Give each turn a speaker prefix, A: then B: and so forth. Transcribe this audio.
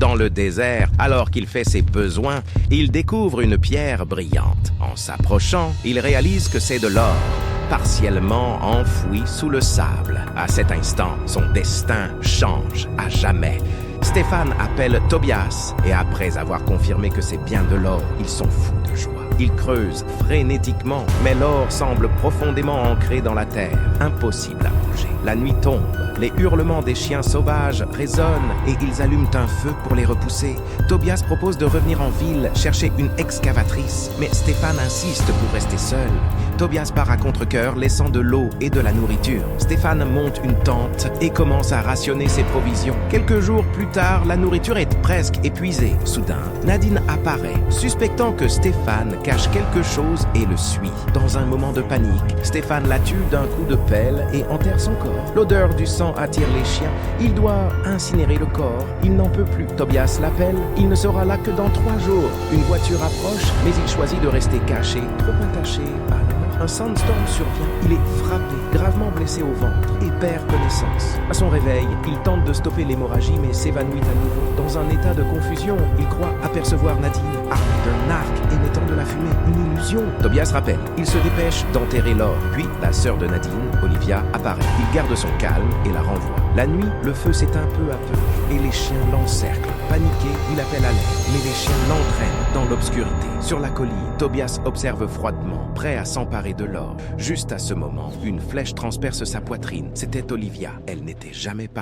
A: Dans le désert, alors qu'il fait ses besoins, il découvre une pierre brillante. En s'approchant, il réalise que c'est de l'or, partiellement enfoui sous le sable. À cet instant, son destin change à jamais. Stéphane appelle Tobias et après avoir confirmé que c'est bien de l'or, ils sont fous de joie. Ils creusent frénétiquement, mais l'or semble profondément ancré dans la terre, impossible à bouger. La nuit tombe, les hurlements des chiens sauvages résonnent et ils allument un feu pour les repousser. Tobias propose de revenir en ville chercher une excavatrice, mais Stéphane insiste pour rester seul. Tobias part à contre-cœur, laissant de l'eau et de la nourriture. Stéphane monte une tente et commence à rationner ses provisions. Quelques jours plus tard, la nourriture est presque épuisée. Soudain, Nadine apparaît, suspectant que Stéphane cache quelque chose et le suit. Dans un moment de panique, Stéphane la tue d'un coup de pelle et enterre son corps. L'odeur du sang attire les chiens. Il doit incinérer le corps. Il n'en peut plus. Tobias l'appelle. Il ne sera là que dans 3 jours. Une voiture approche, mais il choisit de rester caché, trop attaché à la mort. Un sandstorm survient. Il est frappé, gravement blessé au ventre et perd connaissance. À son réveil, il tente de stopper l'hémorragie mais s'évanouit à nouveau. Dans un état de confusion, il croit apercevoir Nadine, armée d'un arc émettant de la fumée. Une illusion. Tobias rappelle. Il se dépêche d'enterrer l'or. Puis, la sœur de Nadine, Olivia, apparaît. Il garde son calme et la renvoie. La nuit, le feu s'éteint peu à peu et les chiens l'encerclent. Paniqué, il appelle à l'aide, mais les chiens l'entraînent dans l'obscurité. Sur la colline, Tobias observe froidement, prêt à s'emparer de l'or. Juste à ce moment, une flèche transperce sa poitrine. C'était Olivia. Elle n'était jamais partie.